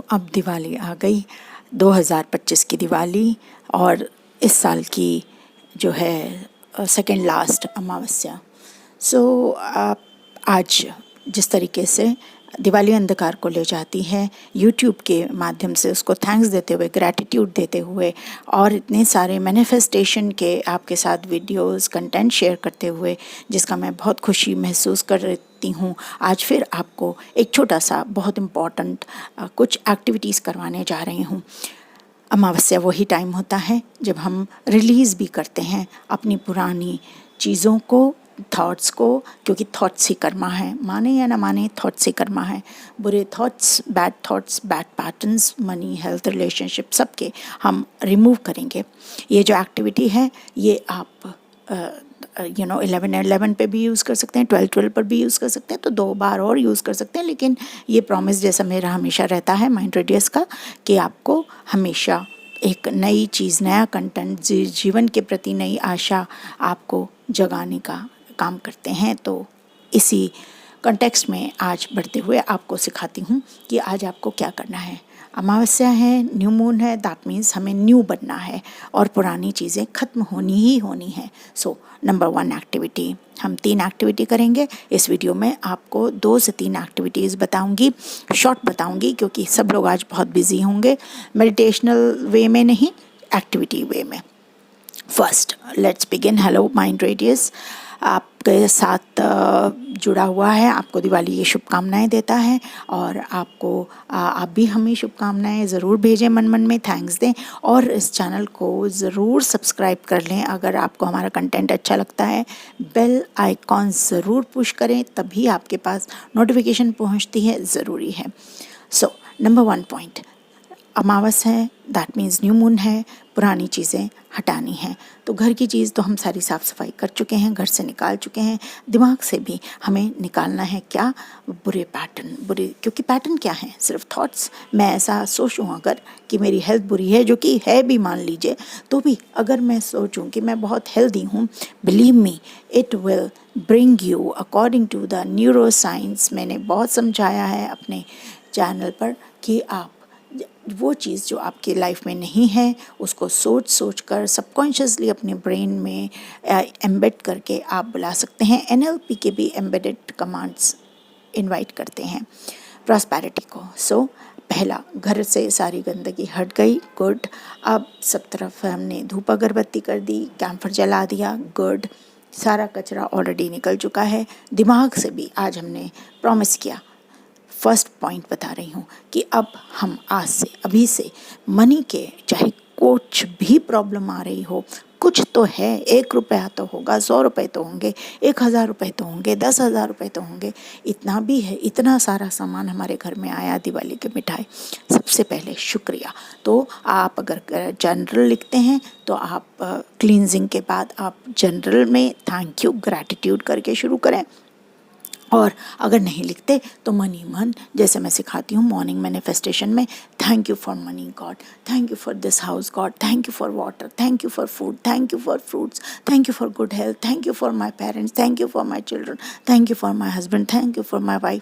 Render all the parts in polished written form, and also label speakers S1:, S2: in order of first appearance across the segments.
S1: अब दिवाली आ गई, 2025 की दिवाली, और इस साल की जो है सेकेंड लास्ट अमावस्या। आज जिस तरीके से दिवाली अंधकार को ले जाती है, यूट्यूब के माध्यम से उसको थैंक्स देते हुए, ग्रैटिट्यूड देते हुए, और इतने सारे मैनिफेस्टेशन के आपके साथ वीडियोस कंटेंट शेयर करते हुए, जिसका मैं बहुत खुशी महसूस कर रही हूँ, आज फिर आपको एक छोटा सा बहुत इम्पॉर्टेंट कुछ एक्टिविटीज़ करवाने जा रही हूँ। अमावस्या वही टाइम होता है जब हम रिलीज़ भी करते हैं अपनी पुरानी चीज़ों को, थॉट्स को, क्योंकि थॉट्स ही कर्मा है, माने या ना माने थॉट्स ही कर्मा है। बुरे thoughts, bad patterns, money, health, relationship, सबके हम रिमूव करेंगे। ये जो एक्टिविटी है ये आप 11 पे भी यूज़ कर सकते हैं, 12 पर भी यूज़ कर सकते हैं, तो 2 बार और यूज़ कर सकते हैं। लेकिन ये प्रॉमिस जैसा मेरा हमेशा रहता है माइंड रेडियस का, कि आपको हमेशा एक नई चीज़, नया कंटेंट, जीवन के प्रति नई आशा आपको जगाने का काम करते हैं। तो इसी कॉन्टेक्स्ट में आज बढ़ते हुए आपको सिखाती हूँ कि आज आपको क्या करना है। अमावस्या है, न्यू मून है, दैट मीन्स हमें न्यू बनना है और पुरानी चीज़ें ख़त्म होनी ही होनी है। नंबर 1 एक्टिविटी, हम 3 एक्टिविटी करेंगे इस वीडियो में। आपको 2 से 3 एक्टिविटीज़ बताऊंगी, शॉर्ट बताऊंगी, क्योंकि सब लोग आज बहुत बिजी होंगे, मेडिटेशनल वे में नहीं, एक्टिविटी वे में। First, let's begin. Hello mind radius आपके साथ जुड़ा हुआ है, आपको दिवाली की शुभकामनाएं देता है, और आपको आप भी हमें शुभकामनाएं ज़रूर भेजें, मन मन में थैंक्स दें, और इस चैनल को ज़रूर सब्सक्राइब कर लें अगर आपको हमारा कंटेंट अच्छा लगता है। बेल आइकॉन ज़रूर पुश करें, तभी आपके पास नोटिफिकेशन पहुंचती है, ज़रूरी है। नंबर 1 पॉइंट, अमावस है, दैट मीन्स न्यू मून है, पुरानी चीज़ें हटानी हैं। तो घर की चीज़ तो हम सारी साफ़ सफाई कर चुके हैं, घर से निकाल चुके हैं, दिमाग से भी हमें निकालना है क्या, बुरे पैटर्न, क्योंकि पैटर्न क्या है, सिर्फ थॉट्स। मैं ऐसा सोचूं अगर कि मेरी हेल्थ बुरी है, जो कि है भी मान लीजिए, तो भी अगर मैं सोचूं कि मैं बहुत हेल्दी हूँ, believe me it will bring you according to the neuroscience. मैंने बहुत समझाया है अपने चैनल पर कि आप वो चीज़ जो आपकी लाइफ में नहीं है, उसको सोच कर सबकॉन्शियसली अपने ब्रेन में एम्बेड करके आप बुला सकते हैं। NLP के भी एम्बेडेड कमांड्स इनवाइट करते हैं प्रॉस्पेरिटी को। पहला, घर से सारी गंदगी हट गई, गुड। अब सब तरफ हमने धूप अगरबत्ती कर दी, कैंफर जला दिया, गुड। सारा कचरा ऑलरेडी निकल चुका है। दिमाग से भी आज हमने प्रॉमिस किया। फर्स्ट पॉइंट बता रही हूँ कि अब हम आज से, अभी से मनी के, चाहे कुछ भी प्रॉब्लम आ रही हो, कुछ तो है, 1 रुपया तो होगा, 100 रुपये तो होंगे, 1000 रुपये तो होंगे, 10,000 रुपये तो होंगे, इतना भी है। इतना सारा सामान हमारे घर में आया दिवाली के मिठाई, सबसे पहले शुक्रिया। तो आप अगर जनरल लिखते हैं तो आप क्लींजिंग के बाद आप जनरल में थैंक यू, ग्रैटिट्यूड करके शुरू करें। और अगर नहीं लिखते तो मन ही मन, जैसे मैं सिखाती हूँ मॉर्निंग मैनिफेस्टेशन में, thank you for money God, thank you for this house God, thank you for water, thank you for food, thank you for fruits, thank you for good health, thank you for my parents, thank you for my children, thank you for my husband, thank you for my wife.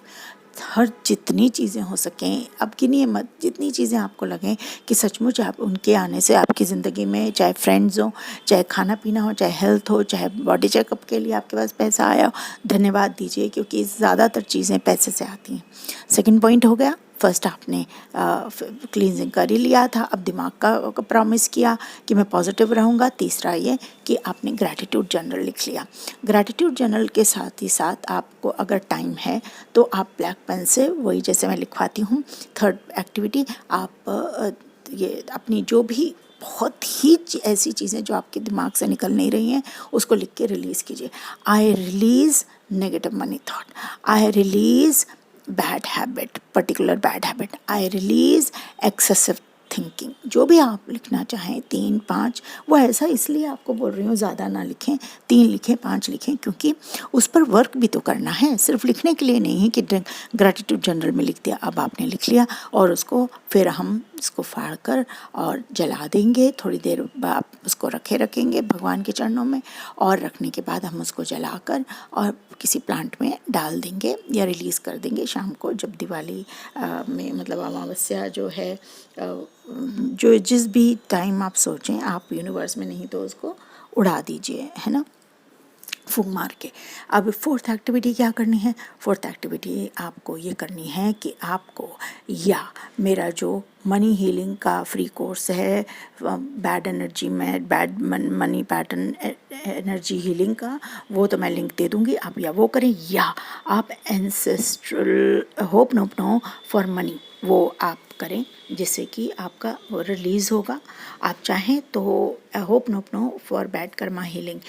S1: हर जितनी चीज़ें हो सकें, अब गिनिए मत, जितनी चीज़ें आपको लगें कि सचमुच आप उनके आने से आपकी ज़िंदगी में, चाहे फ्रेंड्स हो, चाहे खाना पीना हो, चाहे हेल्थ हो, चाहे बॉडी चेकअप के लिए आपके पास पैसा आया हो, धन्यवाद दीजिए, क्योंकि ज़्यादातर चीज़ें पैसे से आती हैं। सेकंड पॉइंट हो गया, फर्स्ट आपने क्लींजिंग कर ही लिया था, अब दिमाग का प्रॉमिस किया कि मैं पॉजिटिव रहूँगा। तीसरा ये कि आपने ग्रैटिट्यूड जर्नल लिख लिया। ग्रैटिट्यूड जर्नल के साथ ही साथ आपको अगर टाइम है तो आप ब्लैक पेन से, वही जैसे मैं लिखवाती हूँ, थर्ड एक्टिविटी, आप ये अपनी जो भी बहुत ही ऐसी चीज़ें जो आपके दिमाग से निकल नहीं रही हैं, उसको लिख के रिलीज़ कीजिए। I release negative money thought, I release bad habit, particular bad habit, I release excessive thinking. जो भी आप लिखना चाहें 3, 5, वो ऐसा इसलिए आपको बोल रही हूँ ज़्यादा ना लिखें, 3 लिखें, 5 लिखें, क्योंकि उस पर वर्क भी तो करना है, सिर्फ लिखने के लिए नहीं है कि ग्रैटिट्यूड जर्नल में लिख दिया। अब आपने लिख लिया और उसको फिर हम इसको फाड़ कर और जला देंगे। थोड़ी देर बाद उसको रखेंगे भगवान के चरणों में, और रखने के बाद हम उसको जलाकर और किसी प्लांट में डाल देंगे या रिलीज़ कर देंगे शाम को, जब दिवाली में मतलब अमावस्या जो है, जो जिस भी टाइम आप सोचें आप यूनिवर्स में, नहीं तो उसको उड़ा दीजिए, है ना, फूंक मार के। अब फोर्थ एक्टिविटी क्या करनी है? फोर्थ एक्टिविटी आपको ये करनी है कि आपको, या मेरा जो मनी हीलिंग का फ्री कोर्स है, बैड एनर्जी में bad money pattern energy healing का, वो तो मैं लिंक दे दूंगी, आप या वो करें, या आप एंसेस्ट्रल होपनोपनो फॉर मनी वो आप करें, जिससे कि आपका वो रिलीज़ होगा। आप चाहें तो ho'oponopono for bad karma healing,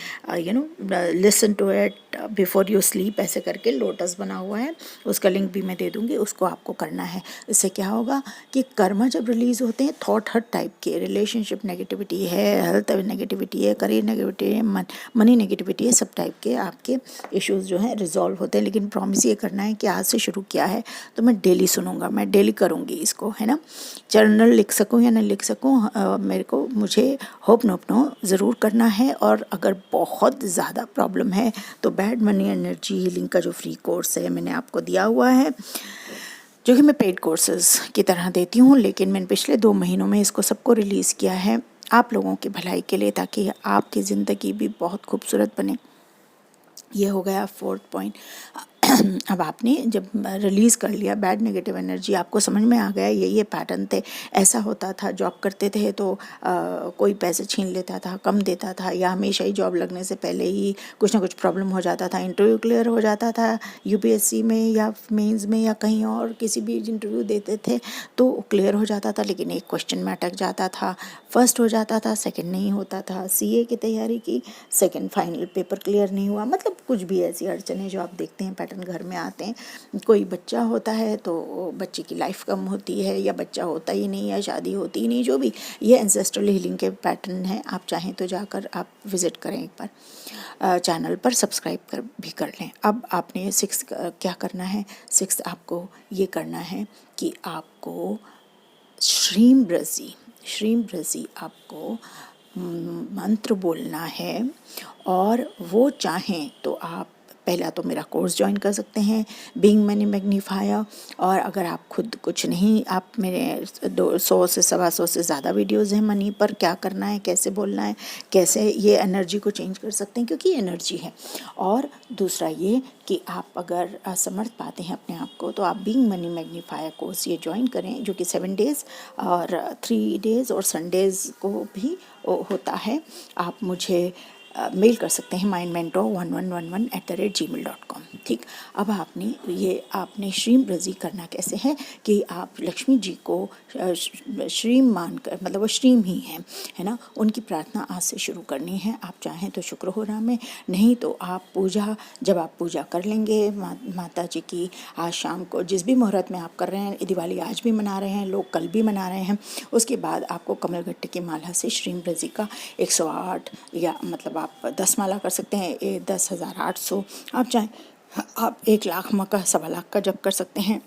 S1: listen to it before you sleep, ऐसे करके लोटस बना हुआ है, उसका लिंक भी मैं दे दूंगी, उसको आपको करना है। इससे क्या होगा कि कर्मा जब रिलीज़ होते हैं, थॉट हर टाइप के, रिलेशनशिप नेगेटिविटी है, हेल्थ नेगेटिविटी है, करियर नेगेटिविटी है, मनी नेगेटिविटी है, सब टाइप के आपके इश्यूज जो हैं रिजॉल्व होते हैं। लेकिन प्रॉमिस ये करना है कि आज से शुरू किया है तो मैं डेली सुनूंगा, मैं डेली करूँगी इसको, है ना। जर्नल लिख सकूँ या नहीं लिख सकूँ, मुझे होपनोपनो ज़रूर करना है। और अगर बहुत ज़्यादा प्रॉब्लम है तो बैड मनी एनर्जी हीलिंग का जो फ्री कोर्स है मैंने आपको दिया हुआ है, जो कि मैं पेड कोर्सेज की तरह देती हूँ, लेकिन मैंने पिछले 2 महीनों में इसको सबको रिलीज़ किया है आप लोगों की भलाई के लिए, ताकि आपकी ज़िंदगी भी बहुत खूबसूरत बने। ये हो गया 4th पॉइंट। अब आपने जब रिलीज़ कर लिया बैड नेगेटिव एनर्जी, आपको समझ में आ गया ये पैटर्न थे, ऐसा होता था, जॉब करते थे तो कोई पैसे छीन लेता था, कम देता था, या हमेशा ही जॉब लगने से पहले ही कुछ ना कुछ प्रॉब्लम हो जाता था, इंटरव्यू क्लियर हो जाता था यूपीएससी में या मेंस में या कहीं और किसी भी इंटरव्यू देते थे तो क्लियर हो जाता था, लेकिन एक क्वेश्चन में अटक जाता था, फर्स्ट हो जाता था, सेकेंड नहीं होता था। सीए की तैयारी की, सेकेंड फाइनल पेपर क्लियर नहीं हुआ, मतलब कुछ भी ऐसी अड़चने जो आप देखते हैं पैटर्न घर में आते हैं। कोई बच्चा होता है तो बच्चे की लाइफ कम होती है, या बच्चा होता ही नहीं, या शादी होती ही नहीं, जो भी, ये एंसेस्ट्रल हीलिंग के पैटर्न है। आप चाहें तो जाकर आप विज़िट करें एक बार, चैनल पर सब्सक्राइब कर भी कर लें। अब आपने 6 क्या करना है? 6 आपको ये करना है कि आपको श्रीम ब्रजी आपको मंत्र बोलना है, और वो चाहें तो आप पहला तो मेरा कोर्स ज्वाइन कर सकते हैं, बीइंग मनी मैग्नीफायर। और अगर आप खुद कुछ नहीं, आप मेरे 100 से 125 से ज़्यादा वीडियोज़ हैं मनी पर, क्या करना है, कैसे बोलना है, कैसे ये एनर्जी को चेंज कर सकते हैं, क्योंकि एनर्जी है। और दूसरा ये कि आप अगर असमर्थ पाते हैं अपने आप को, तो आप बीइंग मनी मैग्नीफायर कोर्स ये ज्वाइन करें, जो कि 7 डेज़ और 3 डेज़ और संडेज़ को भी होता है। आप मुझे मेल कर सकते हैं mindmentor1111@gmail.com। ठीक, अब आपने श्रीम ब्रजी करना कैसे है कि आप लक्ष्मी जी को श्रीम मानकर, मतलब वो श्रीम ही है ना, उनकी प्रार्थना आज से शुरू करनी है। आप चाहें तो शुक्र होरा में, नहीं तो आप जब आप पूजा कर लेंगे माता जी की, आज शाम को जिस भी मुहूर्त में आप कर रहे हैं, दिवाली आज भी मना रहे हैं लोग, कल भी मना रहे हैं, उसके बाद आपको कमलगट्टे की माला से श्रीम ब्रजी का 108, या मतलब आप 10 माला कर सकते हैं, 10,800, आप चाहें आप 1 लाख का 1.25 लाख का जप कर सकते हैं।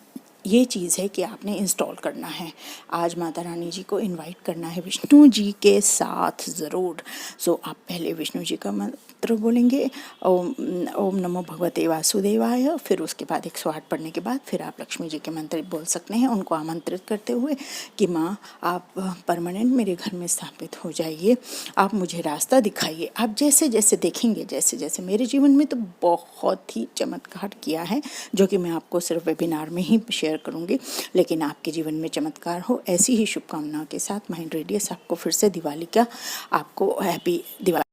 S1: ये चीज़ है कि आपने इंस्टॉल करना है, आज माता रानी जी को इनवाइट करना है विष्णु जी के साथ ज़रूर। सो आप पहले विष्णु जी का मंत्र बोलेंगे, ओम नमो भगवते वासुदेवाय, फिर उसके बाद 108 पढ़ने के बाद फिर आप लक्ष्मी जी के मंत्र बोल सकते हैं, उनको आमंत्रित करते हुए कि माँ आप परमानेंट मेरे घर में स्थापित हो जाइए, आप मुझे रास्ता दिखाइए। आप जैसे जैसे देखेंगे, जैसे जैसे मेरे जीवन में तो बहुत ही चमत्कार किया है, जो कि मैं आपको सिर्फ वेबिनार में ही शेयर करूंगी, लेकिन आपके जीवन में चमत्कार हो, ऐसी ही शुभकामनाओं के साथ माइंड रेडियस आपको फिर से दिवाली का, आपको हैप्पी दिवाली।